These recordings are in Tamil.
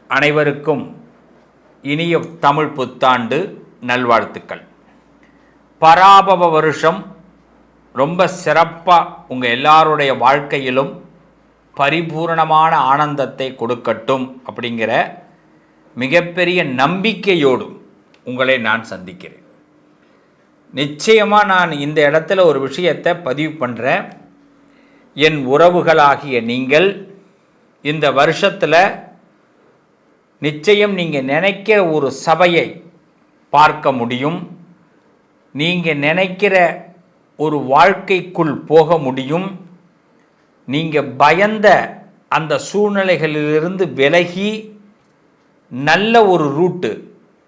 அனைவருக்கும் இனிய தமிழ் புத்தாண்டு நல்வாழ்த்துக்கள். பராபவ வருஷம் ரொம்ப சிறப்பாக உங்கள் எல்லாருடைய வாழ்க்கையிலும் பரிபூரணமான ஆனந்தத்தை கொடுக்கட்டும் அப்படிங்கிற மிகப்பெரிய நம்பிக்கையோடு உங்களை நான் சந்திக்கிறேன். நிச்சயமாக நான் இந்த இடத்துல ஒரு விஷயத்தை பதிவு பண்ணுறேன். என் உறவுகளாகிய நீங்கள் இந்த வருஷத்தில் நிச்சயம் நீங்கள் நினைக்கிற ஒரு சபையை பார்க்க முடியும். நீங்கள் நினைக்கிற ஒரு வாழ்க்கைக்குள் போக முடியும். நீங்கள் பயந்த அந்த சூழ்நிலைகளிலிருந்து விலகி நல்ல ஒரு ரூட்டு,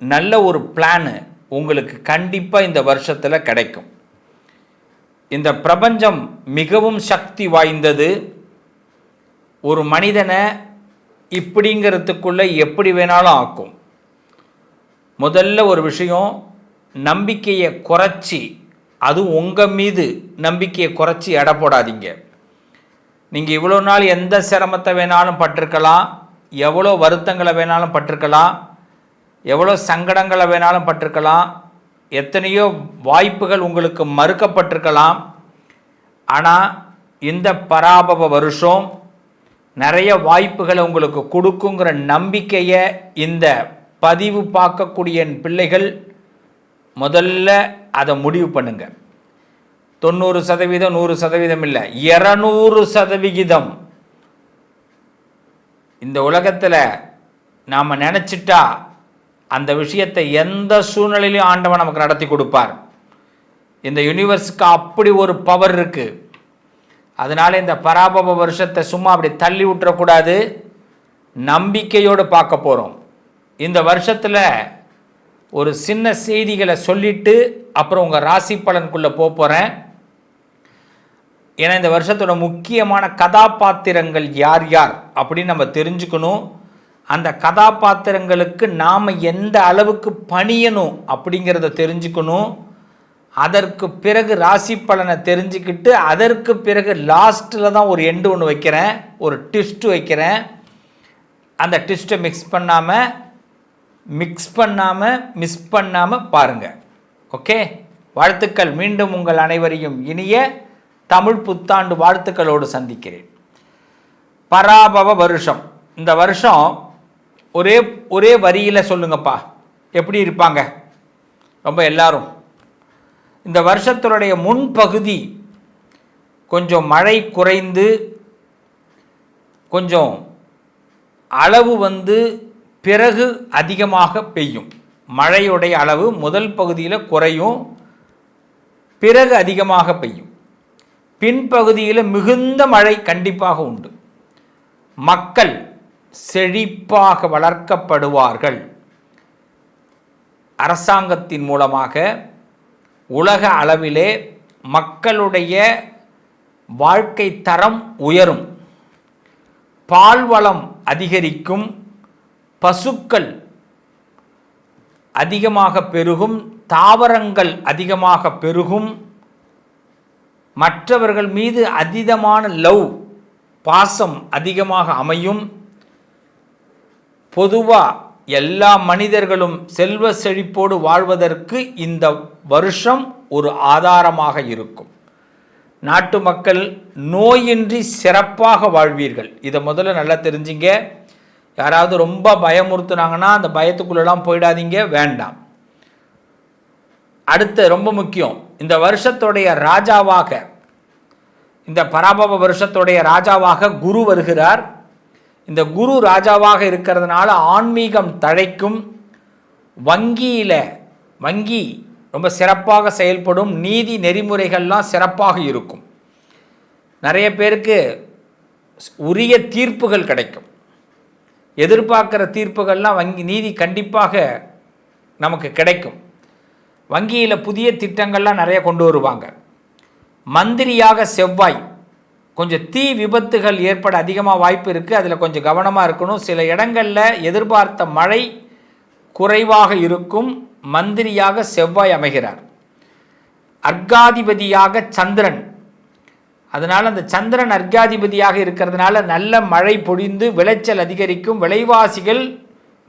நல்ல ஒரு பிளானு உங்களுக்கு கண்டிப்பாக இந்த வருஷத்தில் கிடைக்கும். இந்த பிரபஞ்சம் மிகவும் சக்தி வாய்ந்தது. ஒரு மனிதனை இப்படிங்கிறதுக்குள்ளே எப்படி வேணாலும் ஆக்கும். முதல்ல ஒரு விஷயம், நம்பிக்கையை குறைச்சி, அது உங்கள் மீது நம்பிக்கையை குறைச்சி எடை போடாதீங்க. நீங்கள் இவ்வளோ நாள் எந்த சிரமத்தை வேணாலும் பட்டிருக்கலாம், எவ்வளோ வருத்தங்களை வேணாலும் பட்டிருக்கலாம், எவ்வளோ சங்கடங்களை வேணாலும் பட்டிருக்கலாம், எத்தனையோ வாய்ப்புகள் உங்களுக்கு மறுக்கப்பட்டிருக்கலாம். ஆனால் இந்த பராபவ வருஷம் நிறைய வாய்ப்புகளை உங்களுக்கு கொடுக்குங்கிற நம்பிக்கையை இந்த பதிவு பார்க்கக்கூடிய என் பிள்ளைகள் முதல்ல அதை முடிவு பண்ணுங்க. 90%, 100% இல்லை, 200%. இந்த உலகத்தில் நாம் நினச்சிட்டா அந்த விஷயத்தை எந்த சூழ்நிலையிலையும் ஆண்டவன் நமக்கு நடத்தி கொடுப்பார். இந்த யூனிவர்ஸுக்கு அப்படி ஒரு பவர் இருக்குது. அதனால் இந்த பராபவ வருஷத்தை சும்மா அப்படி தள்ளி விட்டுறக்கூடாது, நம்பிக்கையோடு பார்க்க போகிறோம். இந்த வருஷத்தில் ஒரு சின்ன செய்திகளை சொல்லிவிட்டு அப்புறம் உங்கள் ராசி பலனுக்குள்ளே போகிறேன். ஏன்னா இந்த வருஷத்தோட முக்கியமான கதாபாத்திரங்கள் யார் யார் அப்படின்னு நம்ம தெரிஞ்சுக்கணும். அந்த கதாபாத்திரங்களுக்கு நாம் எந்த அளவுக்கு பணியணும் அப்படிங்கிறத தெரிஞ்சுக்கணும். அதற்கு பிறகு ராசி பலனை தெரிஞ்சுக்கிட்டு அதற்கு பிறகு லாஸ்ட்டில் தான் ஒரு எண்டு ஒன்று வைக்கிறேன், ஒரு ட்விஸ்ட்டு வைக்கிறேன். அந்த ட்விஸ்ட்டை மிஸ் பண்ணாமல் பாருங்கள். ஓகே, வாழ்த்துக்கள். மீண்டும் உங்கள் அனைவரையும் இனிய தமிழ் புத்தாண்டு வாழ்த்துக்களோடு சந்திக்கிறேன். பராபவ வருஷம். இந்த வருஷம் ஒரே வரியில் சொல்லுங்கப்பா, எப்படி இருப்பாங்க ரொம்ப எல்லாரும்? இந்த வருஷத்தினுடைய முன்பகுதி கொஞ்சம் மழை குறைந்து கொஞ்சம் அளவு பிறகு அதிகமாக பெய்யும். மழையுடைய அளவு முதல் பகுதியில் குறையும், பிறகு அதிகமாக பெய்யும். பின்பகுதியில் மிகுந்த மழை கண்டிப்பாக உண்டு. மக்கள் செழிப்பாக வளர்க்கப்படுவார்கள். அரசாங்கத்தின் மூலமாக உலக அளவிலே மக்களுடைய வாழ்க்கை தரம் உயரும். பால்வளம் அதிகரிக்கும், பசுக்கள் அதிகமாக பெருகும், தாவரங்கள் அதிகமாக பெருகும். மற்றவர்கள் மீது அதீதமான லவ், பாசம் அதிகமாக அமையும். பொதுவாக எல்லா மனிதர்களும் செல்வ செழிப்போடு வாழ்வதற்கு இந்த வருஷம் ஒரு ஆதாரமாக இருக்கும். நாட்டு மக்கள் நோயின்றி சிறப்பாக வாழ்வீர்கள். இதை முதல்ல நல்லா தெரிஞ்சிங்க. யாராவது ரொம்ப பயமுறுத்துனாங்கன்னா அந்த பயத்துக்குள்ளெல்லாம் போயிடாதீங்க, வேண்டாம். அடுத்து ரொம்ப முக்கியம், இந்த வருஷத்துடைய ராஜாவாக, இந்த பராபவ வருஷத்துடைய ராஜாவாக குரு வருகிறார். இந்த குரு ராஜாவாக இருக்கிறதுனால ஆன்மீகம் தழைக்கும். வங்கி ரொம்ப சிறப்பாக செயல்படும். நீதி நெறிமுறைகள்லாம் சிறப்பாக இருக்கும். நிறைய பேருக்கு உரிய தீர்ப்புகள் கிடைக்கும். எதிர்பார்க்குற தீர்ப்புகள்லாம் நீதி கண்டிப்பாக நமக்கு கிடைக்கும். வங்கியில் புதிய திட்டங்கள்லாம் நிறைய கொண்டு வருவாங்க. மந்திரியாக செவ்வாய், கொஞ்சம் தீ விபத்துகள் ஏற்பட அதிகமாக வாய்ப்பு இருக்குது, அதில் கொஞ்சம் கவனமாக இருக்கணும். சில இடங்களில் எதிர்பார்த்த மழை குறைவாக இருக்கும். மந்திரியாக செவ்வாய் அமைகிறார். அர்காதிபதியாக சந்திரன், அதனால் அந்த சந்திரன் அர்காதிபதியாக இருக்கிறதுனால நல்ல மழை பொழிந்து விளைச்சல் அதிகரிக்கும். விலைவாசிகள்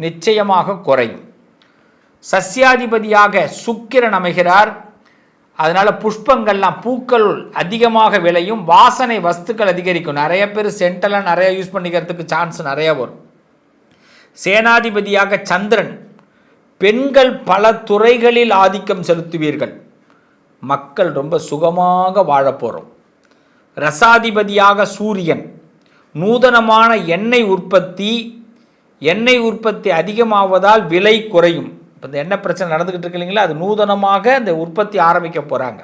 நிச்சயமாக குறையும். சஸ்யாதிபதியாக சுக்கிரன் அமைகிறார். அதனால் புஷ்பங்கள்லாம் பூக்கள் அதிகமாக விளையும், வாசனை வஸ்துக்கள் அதிகரிக்கும். நிறைய பேர் சென்டெல்லாம் நிறைய யூஸ் பண்ணிக்கிறதுக்கு சான்ஸ் நிறையா வரும். சேனாதிபதியாக சந்திரன், பெண்கள் பல துறைகளில் ஆதிக்கம் செலுத்துவீர்கள். மக்கள் ரொம்ப சுகமாக வாழப்போகிறோம். ரசாதிபதியாக சூரியன், நூதனமான எண்ணெய் உற்பத்தி அதிகமாவதால் விலை குறையும். இப்போ இந்த எண்ணெய் பிரச்சனை நடந்துக்கிட்டு இருக்கு இல்லைங்களா, அது நூதனமாக இந்த உற்பத்தி ஆரம்பிக்க போகிறாங்க.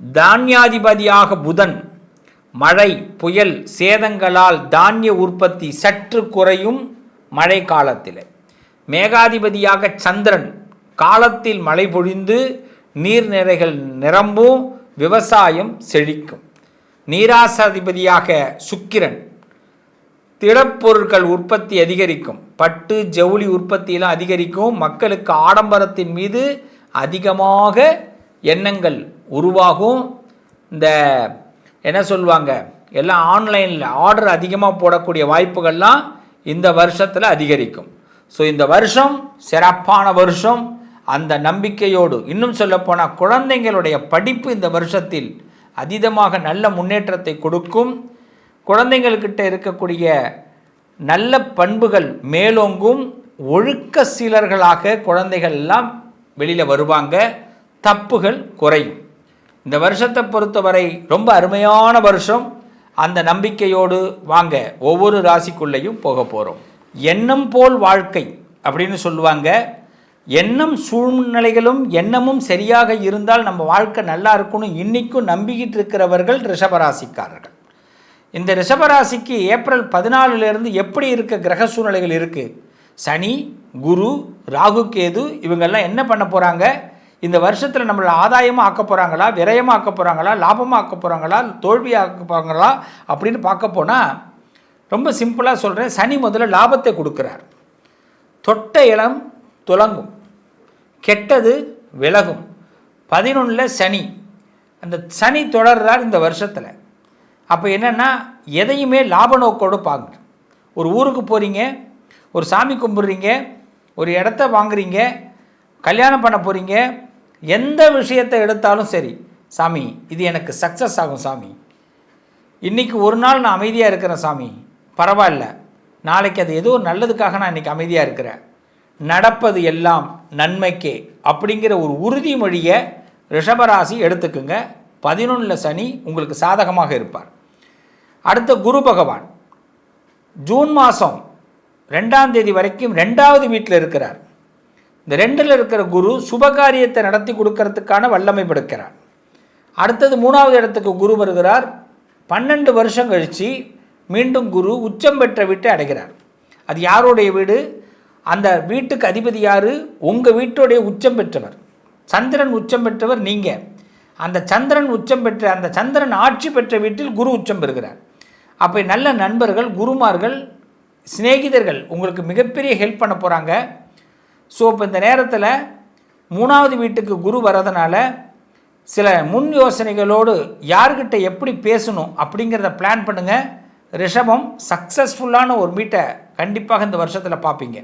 தானியாதிபதியாக புதன், மழை புயல் சேதங்களால் தானிய உற்பத்தி சற்று குறையும் மழை காலத்தில். மேகாதிபதியாக சந்திரன், காலத்தில் மழை பொழிந்து நீர்நிலைகள் நிரம்பும், விவசாயம் செழிக்கும். நீராசாதிபதியாக சுக்கிரன், திடப்பொருட்கள் உற்பத்தி அதிகரிக்கும், பட்டு ஜவுளி உற்பத்தியெல்லாம் அதிகரிக்கும். மக்களுக்கு ஆடம்பரத்தின் மீது அதிகமாக எண்ணங்கள் உருவாகும். இந்த என்ன சொல்லுவாங்க, எல்லாம் ஆன்லைனில் ஆர்டர் அதிகமாக போடக்கூடிய வாய்ப்புகள்லாம் இந்த வருஷத்தில் அதிகரிக்கும். ஸோ இந்த வருஷம் சிறப்பான வருஷம். அந்த நம்பிக்கையோடு, இன்னும் சொல்லப்போனால் குழந்தைங்களுடைய படிப்பு இந்த வருஷத்தில் அதீதமாக நல்ல முன்னேற்றத்தை கொடுக்கும். குழந்தைங்கள்கிட்ட இருக்கக்கூடிய நல்ல பண்புகள் மேலோங்கும். ஒழுக்க சீலர்களாக குழந்தைகள் எல்லாம் வெளியில் வருவாங்க. தப்புகள் குறையும். இந்த வருஷத்தை பொறுத்தவரை ரொம்ப அருமையான வருஷம். அந்த நம்பிக்கையோடு வாங்க ஒவ்வொரு ராசிக்குள்ளேயும் போக போகிறோம். எண்ணம் போல் வாழ்க்கை அப்படின்னு சொல்லுவாங்க. எண்ணம் சூழ்நிலைகளும் எண்ணமும் சரியாக இருந்தால் நம்ம வாழ்க்கை நல்லா இருக்கும்னு இன்றைக்கும் நம்பிக்கிட்டு இருக்கிறவர்கள் ரிஷபராசிக்காரர்கள். இந்த ரிஷபராசிக்கு ஏப்ரல் 14 எப்படி இருக்க கிரக சூழ்நிலைகள் இருக்குது? சனி, குரு, ராகு, கேது இவங்கெல்லாம் என்ன பண்ண போகிறாங்க? இந்த வருஷத்தில் நம்மளை ஆதாயமாக ஆக்க போகிறாங்களா, விரயமாக ஆக்க போகிறாங்களா, லாபமாக ஆக்க போகிறாங்களா, தோல்வியாக ஆக்க போகிறாங்களா அப்படின்னு பார்க்க போனால் ரொம்ப சிம்பிளாக சொல்கிறேன். சனி முதல்ல லாபத்தை கொடுக்குறார். தொட்ட இளம் துலங்கும், கெட்டது விலகும். 11 சனி, அந்த சனி தொடர்றார் இந்த வருஷத்தில். அப்போ என்னென்னா எதையுமே லாப நோக்கோடு பாருங்க. ஒரு ஊருக்கு போகிறீங்க, ஒரு சாமி கும்பிட்றீங்க, ஒரு இடத்த வாங்குறீங்க, கல்யாணம் பண்ண போகிறீங்க, எந்த விஷயத்தை எடுத்தாலும் சரி, சாமி இது எனக்கு சக்ஸஸ் ஆகும் சாமி, இன்றைக்கி ஒரு நாள் நான் அமைதியாக இருக்கிறேன் சாமி, பரவாயில்ல, நாளைக்கு அது ஏதோ நல்லதுக்காக நான் இன்றைக்கி அமைதியாக இருக்கிறேன், நடப்பது எல்லாம் நன்மைக்கே அப்படிங்கிற ஒரு உறுதிமொழியை ரிஷபராசி எடுத்துக்குங்க. 11 சனி உங்களுக்கு சாதகமாக இருப்பார். அடுத்த குரு பகவான் ஜூன் மாதம் 2ஆம் தேதி வரைக்கும் 2வது வீட்டில் இருக்கிறார். இந்த 2ல் இருக்கிற குரு சுபகாரியத்தை நடத்தி கொடுக்கறதுக்கான வல்லமை படுக்கிறார். அடுத்தது 3வது இடத்துக்கு குரு வருகிறார். 12 வருஷம் கழித்து மீண்டும் குரு உச்சம் பெற்ற வீட்டை அடைகிறார். அது யாருடைய வீடு? அந்த வீட்டுக்கு அதிபதி யார்? உங்கள் வீட்டுடைய உச்சம் பெற்றவர். சந்திரன் உச்சம் பெற்றவர் நீங்கள். அந்த சந்திரன் உச்சம் பெற்ற, அந்த சந்திரன் ஆட்சி பெற்ற வீட்டில் குரு உச்சம் பெறுகிறார். அப்போ நல்ல நண்பர்கள், குருமார்கள், சிநேகிதர்கள் உங்களுக்கு மிகப்பெரிய ஹெல்ப் பண்ண போகிறாங்க. ஸோ இப்போ இந்த நேரத்தில் 3வது வீட்டுக்கு குரு வரதுனால சில முன் யோசனைகளோடு யார்கிட்ட எப்படி பேசணும் அப்படிங்கிறத பிளான் பண்ணுங்கள். ரிஷபம் சக்ஸஸ்ஃபுல்லான ஒரு மீட்டை கண்டிப்பாக இந்த வருஷத்தில் பார்ப்பீங்க.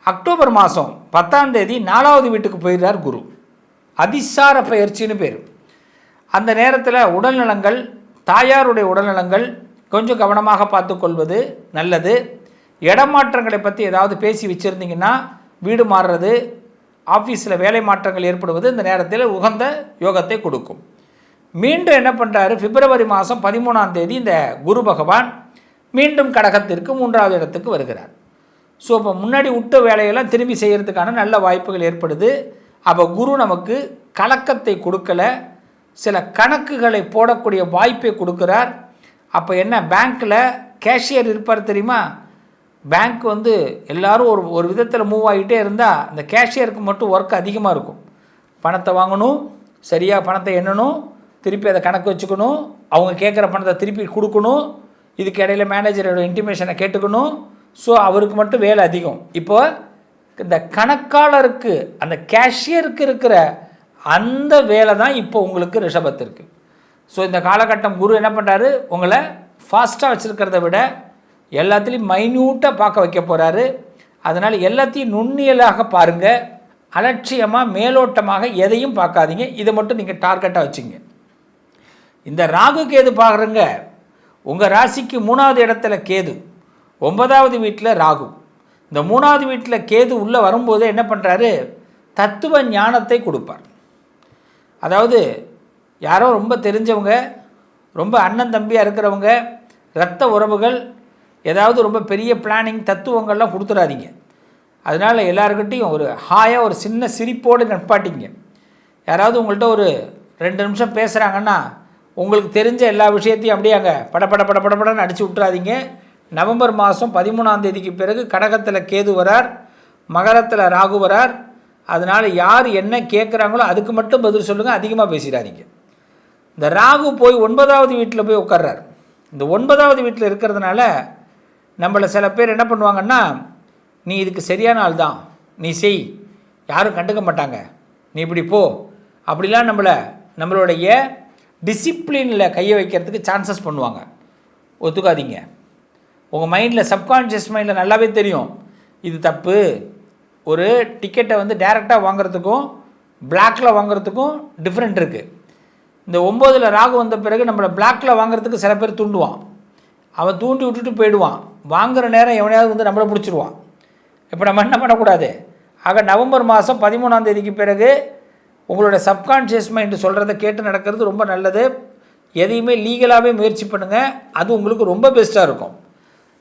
அக்டோபர் மாதம் 10ஆம் தேதி 4வது வீட்டுக்கு போயிடுறார் குரு. அதிசார பயிற்சின்னு பேர். அந்த நேரத்தில் உடல்நலங்கள், தாயாருடைய உடல்நலங்கள் கொஞ்சம் கவனமாக பார்த்துக்கொள்வது நல்லது. இடமாற்றங்களை பற்றி ஏதாவது பேசி வச்சுருந்தீங்கன்னா வீடு மாறுறது, ஆஃபீஸில் வேலை மாற்றங்கள் ஏற்படுவது இந்த நேரத்தில் உகந்த யோகத்தை கொடுக்கும். மீண்டும் என்ன பண்ணுறாரு? பிப்ரவரி மாதம் 13ஆம் தேதி இந்த குரு பகவான் மீண்டும் கடகத்திற்கு 3வது இடத்துக்கு வருகிறார். ஸோ இப்போ முன்னாடி விட்ட வேலையெல்லாம் திரும்பி செய்கிறதுக்கான நல்ல வாய்ப்புகள் ஏற்படுது. அப்போ குரு நமக்கு கலக்கத்தை கொடுக்கல, சில கணக்குகளை போடக்கூடிய வாய்ப்பை கொடுக்குறார். அப்போ என்ன, பேங்க்கில் கேஷியர் இருப்பார் தெரியுமா? பேங்க் எல்லோரும் ஒரு விதத்தில் மூவ் ஆகிட்டே இருந்தால் அந்த கேஷியருக்கு மட்டும் ஒர்க் அதிகமாக இருக்கும். பணத்தை வாங்கணும், சரியாக பணத்தை எண்ணணும், திருப்பி அதை கணக்கு வச்சுக்கணும், அவங்க கேட்குற பணத்தை திருப்பி கொடுக்கணும், இதுக்கு இடையில மேனேஜரோட இன்டிமேஷனை கேட்டுக்கணும். ஸோ அவருக்கு மட்டும் வேலை அதிகம். இப்போ இந்த கணக்காளருக்கு, அந்த கேஷியருக்கு இருக்கிற அந்த வேலை தான் இப்போ உங்களுக்கு ரிஷபத்திற்கு. ஸோ இந்த காலகட்டம் குரு என்ன பண்ணுறாரு? உங்களை ஃபாஸ்ட்டாக வச்சுருக்கிறத விட எல்லாத்துலேயும் மைன்யூட்டாக பார்க்க வைக்க போகிறாரு. அதனால் எல்லாத்தையும் நுண்ணியலாக பாருங்கள். அலட்சியமாக மேலோட்டமாக எதையும் பார்க்காதீங்க. இதை மட்டும் நீங்கள் டார்கெட்டாக வச்சுங்க. இந்த ராகு கேது பார்க்குறங்க, உங்கள் ராசிக்கு 3வது இடத்துல கேது, 9வது வீட்டில் ராகு. இந்த 3வது வீட்டில் கேது உள்ளே வரும்போது என்ன பண்ணுறாரு, தத்துவ ஞானத்தை கொடுப்பார். அதாவது யாரோ ரொம்ப தெரிஞ்சவங்க, ரொம்ப அண்ணன் தம்பியாக இருக்கிறவங்க, இரத்த உறவுகள், ஏதாவது ரொம்ப பெரிய பிளானிங் தத்துவங்கள்லாம் கொடுத்துடாதீங்க. அதனால் எல்லாருக்கிட்டையும் ஒரு ஹாயாக ஒரு சின்ன சிரிப்போடு நட்பாட்டிங்க. யாராவது உங்கள்கிட்ட ஒரு 2 நிமிஷம் பேசுகிறாங்கன்னா உங்களுக்கு தெரிஞ்ச எல்லா விஷயத்தையும் அப்படியே அங்கே படப்படன்னு அடித்து விட்டுறாதீங்க. நவம்பர் மாதம் 13ஆம் தேதிக்கு பிறகு கடகத்தில் கேது வரார், மகரத்தில் ராகு வரார். அதனால் யார் என்ன கேட்குறாங்களோ அதுக்கு மட்டும் பதில் சொல்லுங்கள், அதிகமாக பேசிடாதீங்க. இந்த ராகு போய் 9வது வீட்டில் போய் உட்கார்றார். இந்த 9வது வீட்டில் இருக்கிறதுனால நம்மளை சில பேர் என்ன பண்ணுவாங்கன்னா, நீ இதுக்கு சரியான ஆள் தான், நீ செய், யாரும் கண்டுக்க மாட்டாங்க, நீ இப்படி போ, அப்படிலாம் நம்மளுடைய டிசிப்ளினில் கையை வைக்கிறதுக்கு சான்சஸ் பண்ணுவாங்க. ஒத்துக்காதீங்க. உங்கள் மைண்டில், சப்கான்ஷியஸ் மைண்டில் நல்லாவே தெரியும் இது தப்பு. ஒரு டிக்கெட்டை வந்து டைரெக்டாக வாங்குறதுக்கும் பிளாக்கில் வாங்குறதுக்கும் டிஃப்ரெண்ட் இருக்குது. இந்த 9ல் ராகு வந்த பிறகு நம்மளை பிளாக்கில் வாங்குறதுக்கு சில பேர் தூண்டுவான். அவன் தூண்டி விட்டுட்டு போயிடுவான். வாங்குகிற நேரம் எவனையாவது வந்து நம்மளை பிடிச்சிருவான். இப்போ நம்ம என்ன பண்ணக்கூடாது. ஆக நவம்பர் மாதம் 13ஆம் தேதிக்கு பிறகு உங்களோட சப்கான்ஷியஸ் மைண்டு சொல்கிறத கேட்டு நடக்கிறது ரொம்ப நல்லது. எதையுமே லீகலாகவே முயற்சி பண்ணுங்கள், அது உங்களுக்கு ரொம்ப பெஸ்ட்டாக இருக்கும்.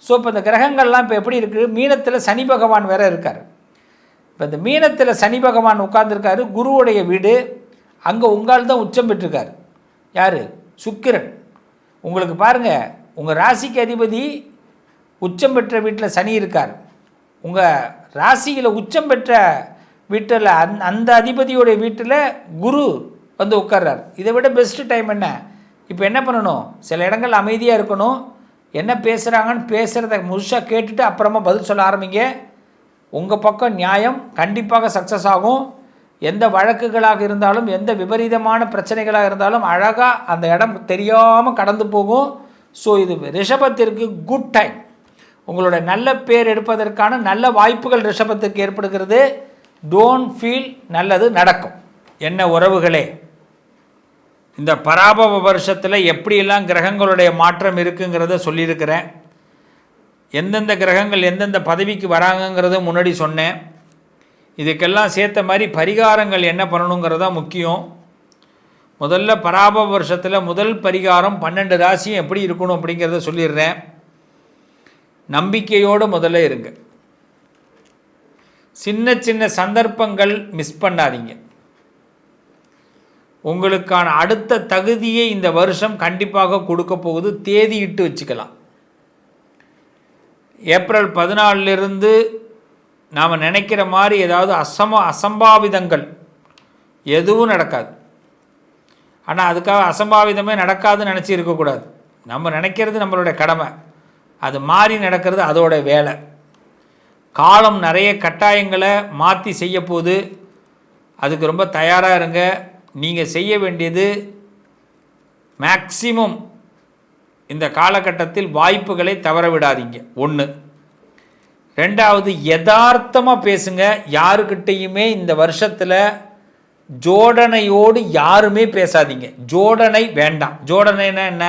ஸோ இப்போ இந்த கிரகங்கள்லாம் இப்போ எப்படி இருக்குது, மீனத்தில் சனி பகவான் வேறு இருக்கார். இப்போ இந்த மீனத்தில் சனி பகவான் உட்கார்ந்துருக்காரு, குருவுடைய வீடு. அங்கே உங்களால் தான் உச்சம் பெற்றிருக்கார். யார், சுக்கிரன். உங்களுக்கு பாருங்கள், உங்கள் ராசிக்கு அதிபதி உச்சம் பெற்ற வீட்டில் சனி இருக்கார். உங்கள் ராசியில் உச்சம் பெற்ற வீட்டில் அந்த அதிபதியோடைய வீட்டில் குரு வந்து உட்கார்றார். இதை விட பெஸ்ட்டு டைம் என்ன? இப்போ என்ன பண்ணணும், சில இடங்கள் அமைதியாக இருக்கணும். என்ன பேசுகிறாங்கன்னு பேசுகிறத முழுசாக கேட்டுட்டு அப்புறமா பதில் சொல்ல ஆரம்பிங்க. உங்கள் பக்கம் நியாயம் கண்டிப்பாக சக்ஸஸ் ஆகும். எந்த வழக்குகளாக இருந்தாலும், எந்த விபரீதமான பிரச்சனைகளாக இருந்தாலும் அழகாக அந்த இடம் தெரியாமல் கடந்து போகும். ஸோ இது ரிஷபத்திற்கு குட் டைம். உங்களோட நல்ல பேர் எடுப்பதற்கான நல்ல வாய்ப்புகள் ரிஷபத்திற்கு ஏற்படுகிறது. டோன்ட் ஃபீல், நல்லது நடக்கும். என்ன உறவுகளே, இந்த பராபவ வருஷத்தில் எப்படியெல்லாம் கிரகங்களுடைய மாற்றம் இருக்குங்கிறத சொல்லியிருக்கிறேன். எந்தெந்த கிரகங்கள் எந்தெந்த பதவிக்கு வராங்கங்கிறத முன்னாடி சொன்னேன். இதுக்கெல்லாம் சேர்த்த மாதிரி பரிகாரங்கள் என்ன பண்ணணுங்கிறதா முக்கியம். முதல்ல பராபவ வருஷத்தில் முதல் பரிகாரம் 12 ராசியும் எப்படி இருக்கணும் அப்படிங்கிறத சொல்லிடுறேன். நம்பிக்கையோடு முதல்ல இருங்க. சின்ன சின்ன சந்தர்ப்பங்கள் மிஸ் பண்ணாதீங்க. உங்களுக்கான அடுத்த தகுதியை இந்த வருஷம் கண்டிப்பாக கொடுக்க போகுது. தேதியிட்டு வச்சுக்கலாம். ஏப்ரல் 14லிருந்து நாம் நினைக்கிற மாதிரி ஏதாவது அசம்பாவிதங்கள் எதுவும் நடக்காது. ஆனால் அதுக்காக அசம்பாவிதமே நடக்காதுன்னு நினச்சி இருக்கக்கூடாது. நம்ம நினைக்கிறது நம்மளுடைய கடமை, அது மாறி நடக்கிறது அதோட வேலை. காலம் நிறைய கட்டாயங்களை மாற்றி செய்ய போது, அதுக்கு ரொம்ப தயாராக இருங்க. நீங்கள் செய்ய வேண்டியது மேக்சிமம் இந்த காலகட்டத்தில் வாய்ப்புகளை தவற விடாதீங்க. 1. 2வது, யதார்த்தமாக பேசுங்க. யாருக்கிட்டையுமே இந்த வருஷத்தில் ஜோடனையோடு யாருமே பேசாதீங்க. ஜோடனை வேண்டாம். ஜோடனைன்னா என்ன?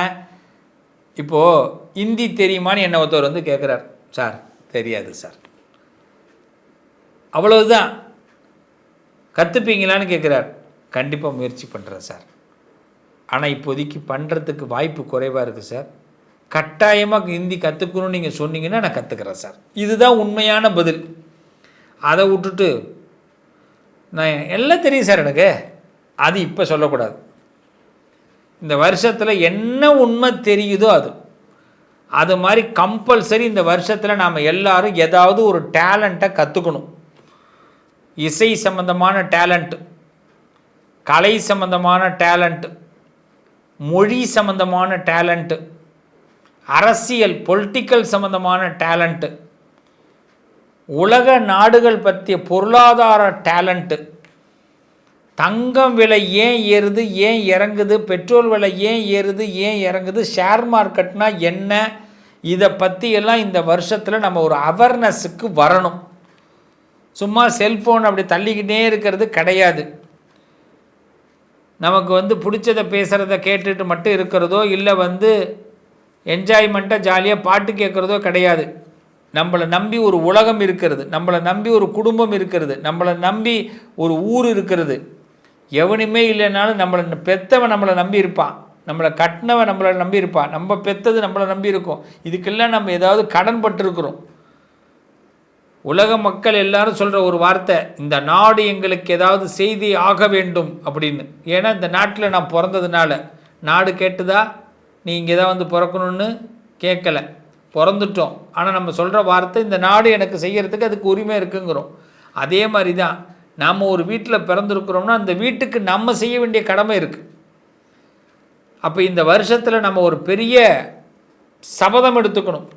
இப்போது ஹிந்தி தெரியுமான்னு என்ன ஒருத்தர் வந்து கேட்குறார். சார் தெரியாது சார். அவ்வளவுதான். கற்றுப்பீங்களான்னு கேட்குறார். கண்டிப்பாக முயற்சி பண்ணுறேன் சார், ஆனால் இப்போதைக்கு பண்ணுறதுக்கு வாய்ப்பு குறைவாக இருக்குது சார். கட்டாயமாக ஹிந்தி கற்றுக்கணும்னு நீங்கள் சொன்னீங்கன்னா நான் கற்றுக்கிறேன் சார். இதுதான் உண்மையான பதில். அதை விட்டுட்டு நான் எல்லாம் தெரியும் சார் எனக்கு, அது இப்போ சொல்லக்கூடாது. இந்த வருஷத்தில் என்ன உண்மை தெரியுதோ அது மாதிரி கம்பல்சரி இந்த வருஷத்தில் நாம் எல்லாரும் ஏதாவது ஒரு டேலண்ட்டை கற்றுக்கணும். இசை சம்பந்தமான டேலண்ட், கலை சம்பந்தமான டேலண்ட், மொழி சம்பந்தமான டேலண்ட்டு, அரசியல் பொலிட்டிக்கல் சம்பந்தமான டேலண்ட்டு, உலக நாடுகள் பற்றிய பொருளாதார டேலண்ட்டு, தங்கம் விலை ஏன் ஏறுது ஏன் இறங்குது, பெட்ரோல் விலை ஏன் ஏறுது ஏன் இறங்குது, ஷேர் மார்க்கெட்னா என்ன, இதை பற்றியெல்லாம் இந்த வருஷத்தில் நம்ம ஒரு அவேர்னஸுக்கு வரணும். சும்மா செல்ஃபோன் அப்படி தள்ளிக்கிட்டே இருக்கிறது கிடையாது. நமக்கு பிடிச்சதை பேசுகிறத கேட்டுட்டு மட்டும் இருக்கிறதோ இல்லை என்ஜாய்மெண்ட்டாக ஜாலியாக பாட்டு கேட்குறதோ கிடையாது. நம்மளை நம்பி ஒரு உலகம் இருக்கிறது, நம்மளை நம்பி ஒரு குடும்பம் இருக்கிறது, நம்மளை நம்பி ஒரு ஊர் இருக்கிறது. எவனுமே இல்லைனாலும் நம்மளை பெற்றவன் நம்மளை நம்பி இருப்பான், நம்மளை கட்டினவன் நம்மளை நம்பி இருப்பான், நம்ம பெற்றது நம்மளை நம்பி இருக்கோம். இதுக்கெல்லாம் நம்ம ஏதாவது கடன் பட்டிருக்கிறோம். உலக மக்கள் எல்லாரும் சொல்கிற ஒரு வார்த்தை, இந்த நாடு எங்களுக்கு ஏதாவது செய்தி ஆக வேண்டும் அப்படின்னு. ஏன்னா இந்த நாட்டில் நான் பிறந்ததுனால. நாடு கேட்டுதா? நீ இங்கே தான் பிறக்கணும்னு கேட்கலை, பிறந்துட்டோம். ஆனால் நம்ம சொல்கிற வார்த்தை, இந்த நாடு எனக்கு செய்கிறதுக்கு அதுக்கு உரிமை இருக்குங்கிறோம். அதே மாதிரி தான் நாம் ஒரு வீட்டில் பிறந்திருக்கிறோம்னா அந்த வீட்டுக்கு நம்ம செய்ய வேண்டிய கடமை இருக்குது. அப்போ இந்த வருஷத்தில் நம்ம ஒரு பெரிய சபதம் எடுத்துக்கணும்.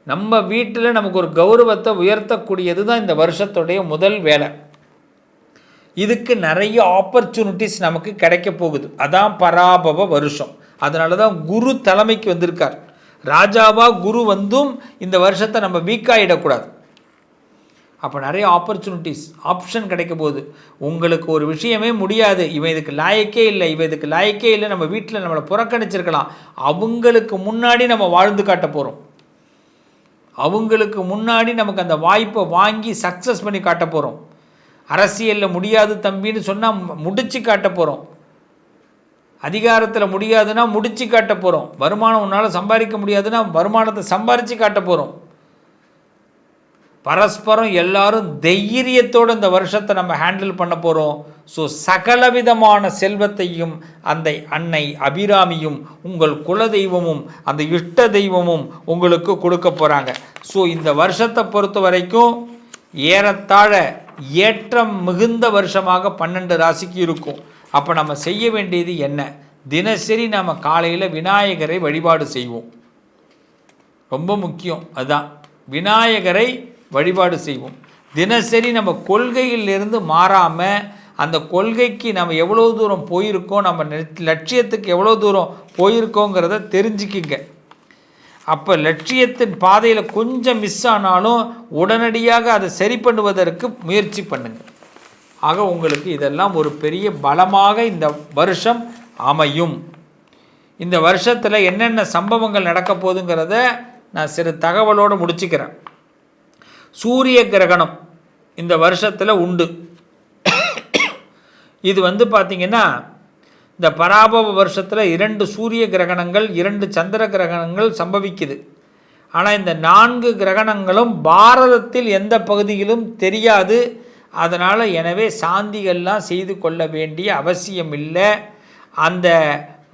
நம்ம வீட்டில் நமக்கு ஒரு கௌரவத்தை உயர்த்தக்கூடியது தான் இந்த வருஷத்துடைய முதல் வேலை. இதுக்கு நிறைய ஆப்பர்ச்சுனிட்டிஸ் நமக்கு கிடைக்க போகுது. அதான் பராபவ வருஷம். அதனால தான் குரு தலைமைக்கு வந்திருக்கார். ராஜாவா குரு இந்த வருஷத்தை நம்ம வீக்காகிடக்கூடாது. அப்போ நிறைய ஆப்ஷன் கிடைக்க போகுது. உங்களுக்கு ஒரு விஷயமே முடியாது, இவன் இதுக்கு லாயக்கே இல்லை, இவன் இதுக்கு லாயக்கே இல்லை, நம்ம வீட்டில் நம்மளை புறக்கணிச்சிருக்கலாம், அவங்களுக்கு முன்னாடி நம்ம வாழ்ந்து காட்ட போகிறோம். அவங்களுக்கு முன்னாடி நமக்கு அந்த வாய்ப்பை வாங்கி சக்ஸஸ் பண்ணி காட்ட போகிறோம். அரசியலில் முடியாது தம்பின்னு சொன்னால் முடிச்சு காட்ட போகிறோம். அதிகாரத்தில் முடியாதுன்னா முடிச்சு காட்ட போகிறோம். வருமானம் உன்னால் சம்பாதிக்க முடியாதுன்னா வருமானத்தை சம்பாரித்து காட்ட போகிறோம். பரஸ்பரம் எல்லாரும் தைரியத்தோடு இந்த வருஷத்தை நம்ம ஹேண்டில் பண்ண போகிறோம். ஸோ சகலவிதமான செல்வத்தையும் அந்த அன்னை அபிராமியும் உங்கள் குலதெய்வமும் அந்த இஷ்ட தெய்வமும் உங்களுக்கு கொடுக்க போகிறாங்க. ஸோ இந்த வருஷத்தை பொறுத்த வரைக்கும் ஏறத்தாழ ஏற்றம் மிகுந்த வருஷமாக 12 ராசிக்கு இருக்கும். அப்போ நம்ம செய்ய வேண்டியது என்ன? தினசரி நம்ம காலையில் விநாயகரை வழிபாடு செய்வோம். ரொம்ப முக்கியம் அதுதான், விநாயகரை வழிபாடு செய்வோம். தினசரி நம்ம கொள்கையிலிருந்து மாறாமல் அந்த கொள்கைக்கு நம்ம எவ்வளோ தூரம் போயிருக்கோம், நம்ம லட்சியத்துக்கு எவ்வளோ தூரம் போயிருக்கோங்கிறத தெரிஞ்சுக்கிங்க. அப்போ லட்சியத்தின் பாதையில் கொஞ்சம் மிஸ் ஆனாலும் உடனடியாக அதை சரி பண்ணுவதற்கு முயற்சி பண்ணுங்கள். ஆக உங்களுக்கு இதெல்லாம் ஒரு பெரிய பலமாக இந்த வருஷம் அமையும். இந்த வருஷத்தில் என்னென்ன சம்பவங்கள் நடக்க போகுதுங்கிறத நான் சிறு தகவலோடு முடிச்சுக்கிறேன். சூரிய கிரகணம் இந்த வருஷத்தில் உண்டு. இது பார்த்திங்கன்னா இந்த பராபவ வருஷத்தில் 2 சூரிய கிரகணங்கள் 2 சந்திர கிரகணங்கள் சம்பவிக்குது. ஆனால் இந்த 4 கிரகணங்களும் பாரதத்தில் எந்த பகுதியிலும் தெரியாது. அதனால் எனவே சாந்திகள்லாம் செய்து கொள்ள வேண்டிய அவசியம் இல்லை. அந்த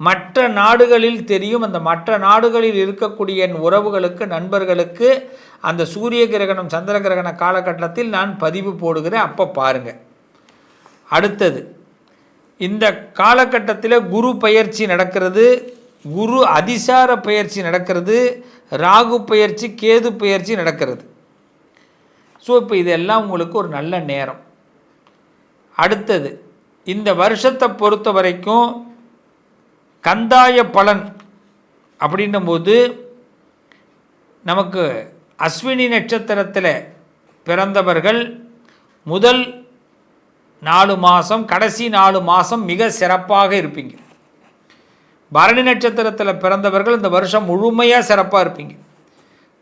மற்ற நாடுகளில் தெரியும். அந்த மற்ற நாடுகளில் இருக்கக்கூடிய என் உறவுகளுக்கு நண்பர்களுக்கு அந்த சூரிய கிரகணம் சந்திர கிரகண காலகட்டத்தில் நான் பதிவு போடுகிறேன், அப்போ பாருங்கள். அடுத்தது இந்த காலகட்டத்தில் குரு பயிற்சி நடக்கிறது, குரு அதிசார பயிற்சி நடக்கிறது, ராகு பயிற்சி கேது பயிற்சி நடக்கிறது. ஸோ இப்போ இதெல்லாம் உங்களுக்கு ஒரு நல்ல நேரம். அடுத்தது இந்த வருஷத்தை பொறுத்த வரைக்கும் கந்தாய பலன் அப்படின்னும் போது நமக்கு அஸ்வினி நட்சத்திரத்தில் பிறந்தவர்கள் முதல் 4 மாதம் கடைசி 4 மாதம் மிக சிறப்பாக இருப்பீங்க. பரணி நட்சத்திரத்தில் பிறந்தவர்கள் இந்த வருஷம் முழுமையாக சிறப்பாக இருப்பீங்க.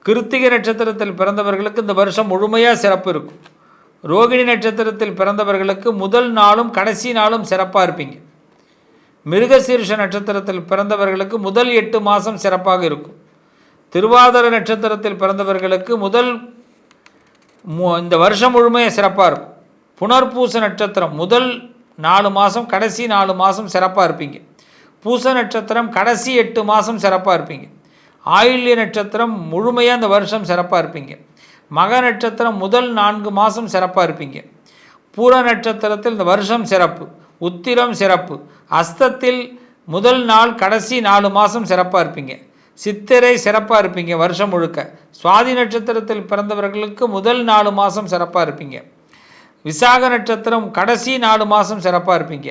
கிருத்திகை நட்சத்திரத்தில் பிறந்தவர்களுக்கு இந்த வருஷம் முழுமையாக சிறப்பு இருக்கும். ரோகிணி நட்சத்திரத்தில் பிறந்தவர்களுக்கு முதல் நாளும் கடைசி நாளும் சிறப்பாக இருப்பீங்க. மிருகசீர்ஷ நட்சத்திரத்தில் பிறந்தவர்களுக்கு முதல் 8 மாதம் சிறப்பாக இருக்கும். திருவாதிர நட்சத்திரத்தில் பிறந்தவர்களுக்கு இந்த வருஷம் முழுமையாக சிறப்பாக இருக்கும். புனர்பூச நட்சத்திரம் முதல் 4 மாதம் கடைசி 4 மாதம் சிறப்பாக இருப்பீங்க. பூச நட்சத்திரம் கடைசி 8 மாதம் சிறப்பாக இருப்பீங்க. ஆயில்ய நட்சத்திரம் முழுமையாக இந்த வருஷம் சிறப்பாக இருப்பீங்க. மக நட்சத்திரம் முதல் 4 மாதம் சிறப்பாக இருப்பீங்க. பூர நட்சத்திரத்தில் இந்த வருஷம் சிறப்பு. உத்திரம் சிறப்பு. அஸ்தத்தில் முதல் நாள் கடைசி 4 மாதம் சிறப்பாக இருப்பீங்க. சித்திரை சிறப்பாக இருப்பீங்க வருஷம் முழுக்க. சுவாதி நட்சத்திரத்தில் பிறந்தவர்களுக்கு முதல் 4 மாதம் சிறப்பாக இருப்பீங்க. விசாக நட்சத்திரம் கடைசி 4 மாதம் சிறப்பாக இருப்பீங்க.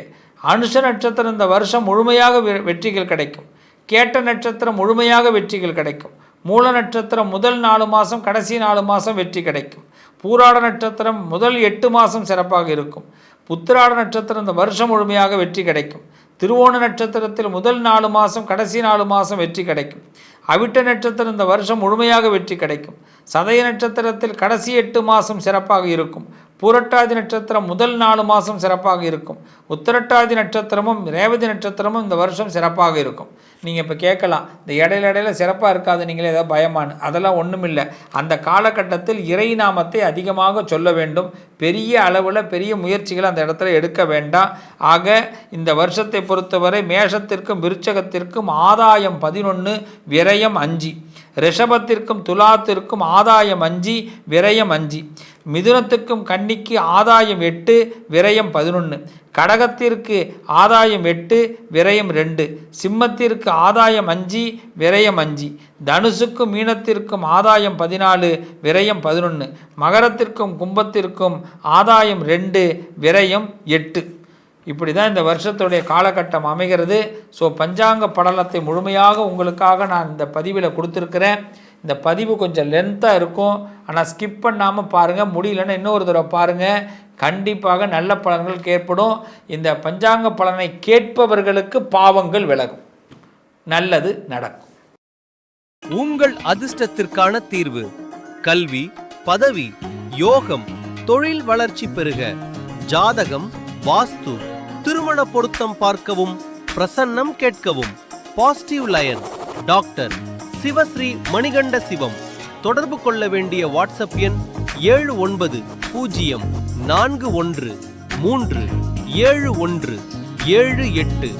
அனுஷ நட்சத்திரம் இந்த வருஷம் முழுமையாக வெற்றிகள் கிடைக்கும். கேட்ட நட்சத்திரம் முழுமையாக வெற்றிகள் கிடைக்கும். மூல நட்சத்திரம் முதல் 4 மாதம் கடைசி 4 மாதம் வெற்றி கிடைக்கும். பூராட நட்சத்திரம் முதல் 8 மாதம் சிறப்பாக இருக்கும். புத்திராட நட்சத்திரம் இந்த வருஷம் முழுமையாக வெற்றி கிடைக்கும். திருவோண நட்சத்திரத்தில் முதல் 4 மாதம் கடைசி 4 மாதம் வெற்றி கிடைக்கும். அவிட்ட நட்சத்திரம் இந்த வருஷம் முழுமையாக வெற்றி கிடைக்கும். சதய நட்சத்திரத்தில் கடைசி 8 மாதம் சிறப்பாக இருக்கும். பூரட்டாதி நட்சத்திரம் முதல் 4 மாதம் சிறப்பாக இருக்கும். உத்திரட்டாதி நட்சத்திரமும் ரேவதி நட்சத்திரமும் இந்த வருஷம் சிறப்பாக இருக்கும். நீங்கள் இப்போ கேட்கலாம், இந்த இடையில சிறப்பாக இருக்காது, நீங்களே ஏதாவது பயமானு. அதெல்லாம் ஒன்றும் இல்லை. அந்த காலகட்டத்தில் இறை நாமத்தை அதிகமாக சொல்ல வேண்டும். பெரிய அளவில் பெரிய முயற்சிகளை அந்த இடத்துல எடுக்க வேண்டாம். ஆக இந்த வருஷத்தை பொறுத்தவரை மேஷத்திற்கும் விருச்சகத்திற்கும் ஆதாயம் 11, விரயம் 5. ரிஷபத்திற்கும் துலாத்திற்கும் ஆதாயம் 5, விரயம் 5. மிதுனத்துக்கும் கன்னிக்கு ஆதாயம் 8, விரயம் 11. கடகத்திற்கு ஆதாயம் 8, விரயம் 2. சிம்மத்திற்கு ஆதாயம் 5, விரயம் 5. தனுசுக்கும் மீனத்திற்கும் ஆதாயம் 14, விரயம் 11. மகரத்திற்கும் கும்பத்திற்கும் ஆதாயம் 2, விரயம் 8. இப்படி தான் இந்த வருஷத்துடைய காலகட்டம் அமைகிறது. ஸோ பஞ்சாங்க படலத்தை முழுமையாக உங்களுக்காக நான் இந்த பதிவில் கொடுத்துருக்கிறேன். இந்த பதிவு கொஞ்சம் லென்த்தாக இருக்கும், ஆனால் ஸ்கிப் பண்ணாமல் பாருங்கள். முடியலன்னா இன்னொரு தடவை பாருங்கள். கண்டிப்பாக நல்ல பலன்கள் ஏற்படும். இந்த பஞ்சாங்க பலனை கேட்பவர்களுக்கு பாவங்கள் விலகும், நல்லது நடக்கும். உங்கள் அதிர்ஷ்டத்திற்கான தீர்வு: கல்வி, பதவி, யோகம், தொழில் வளர்ச்சி பெருக, ஜாதகம், வாஸ்து, திருமண பொருத்தம் பார்க்கவும், பிரசன்னம் கேட்கவும். Positive lion doctor Sivasri Manikanda Sivam. தொடர்பு கொள்ள வேண்டிய வாட்ஸ்அப் எண் 7904137178.